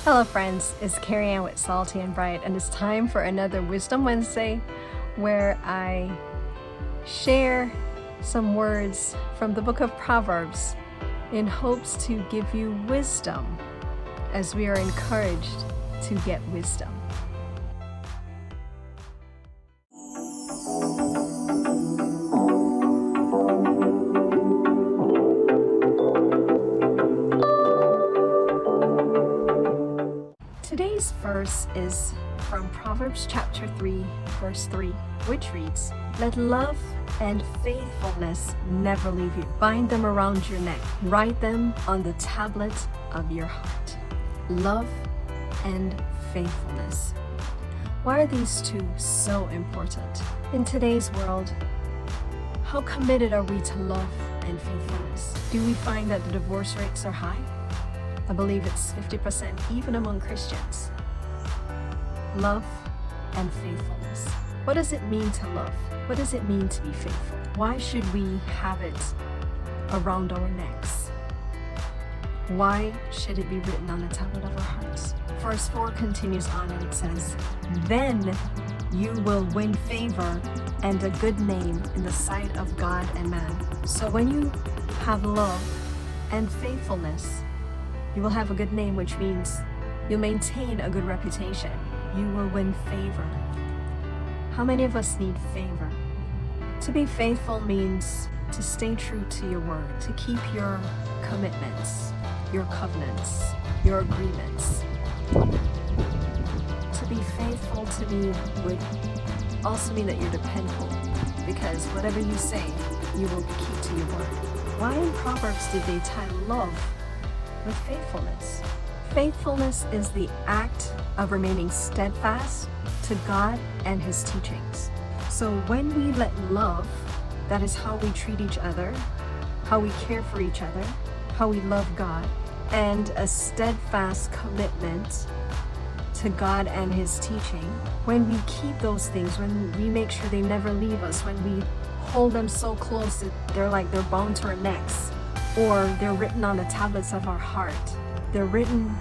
Hello friends, it's Carrie Ann with Salty and Bright, and it's time for another Wisdom Wednesday where I share some words from the book of Proverbs in hopes to give you wisdom as we are encouraged to get wisdom. Today's verse is from Proverbs chapter 3, verse 3, which reads, "Let love and faithfulness never leave you. Bind them around your neck. Write them on the tablet of your heart." Love and faithfulness. Why are these two so important? In today's world, how committed are we to love and faithfulness? Do we find that the divorce rates are high? I believe it's 50% even among Christians. Love and faithfulness. What does it mean to love? What does it mean to be faithful? Why should we have it around our necks? Why should it be written on the tablet of our hearts? Verse 4 continues on and it says, "Then you will win favor and a good name in the sight of God and man." So when you have love and faithfulness, you will have a good name, which means you'll maintain a good reputation. You will win favor. How many of us need favor? To be faithful means to stay true to your word, to keep your commitments, your covenants, your agreements. To be faithful to me would also mean that you're dependable, because whatever you say, you will keep to your word. Why in Proverbs did they tie love with faithfulness? Faithfulness is the act of remaining steadfast to God and His teachings. So when we let love, that is how we treat each other, how we care for each other, how we love God, and a steadfast commitment to God and His teaching, when we keep those things, when we make sure they never leave us, when we hold them so close that they're bound to our necks, or they're written on the tablets of our heart. They're written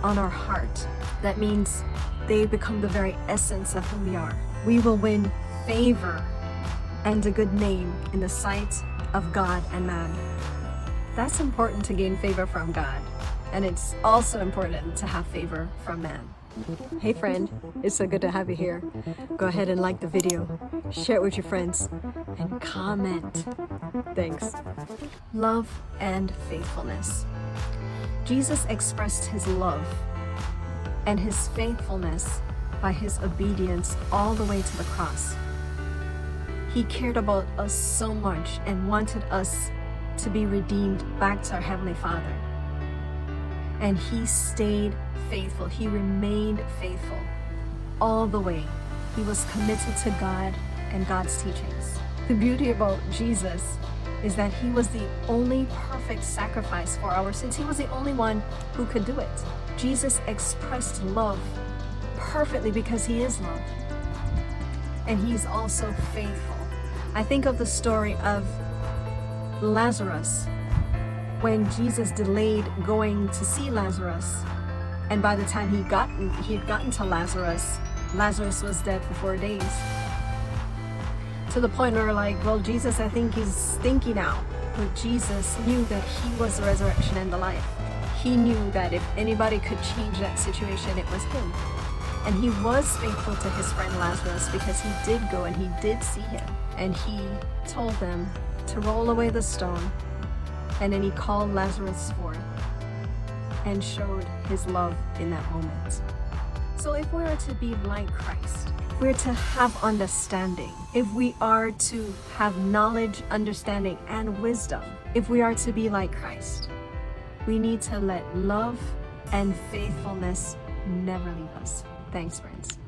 on our heart. That means they become the very essence of who we are. We will win favor and a good name in the sight of God and man. That's important to gain favor from God, and it's also important to have favor from man. Hey friend, it's so good to have you here. Go ahead and like the video, share it with your friends, and comment. Thanks. Love and faithfulness. Jesus expressed His love and His faithfulness by His obedience all the way to the cross. He cared about us so much and wanted us to be redeemed back to our Heavenly Father. And He stayed faithful. He remained faithful all the way. He was committed to God and God's teachings. The beauty about Jesus is that He was the only perfect sacrifice for our sins. He was the only one who could do it. Jesus expressed love perfectly because He is love. And He's also faithful. I think of the story of Lazarus, when Jesus delayed going to see Lazarus, and by the time he had gotten to Lazarus, Lazarus was dead for 4 days. To the point where we're like, well, Jesus, I think he's stinky now. But Jesus knew that He was the resurrection and the life. He knew that if anybody could change that situation, it was Him. And He was faithful to His friend Lazarus, because He did go and He did see him. And He told them to roll away the stone. And then He called Lazarus forth and showed His love in that moment. So if we are to be like Christ, if we're to have understanding, if we are to have knowledge, understanding, and wisdom, if we are to be like Christ, we need to let love and faithfulness never leave us. Thanks, friends.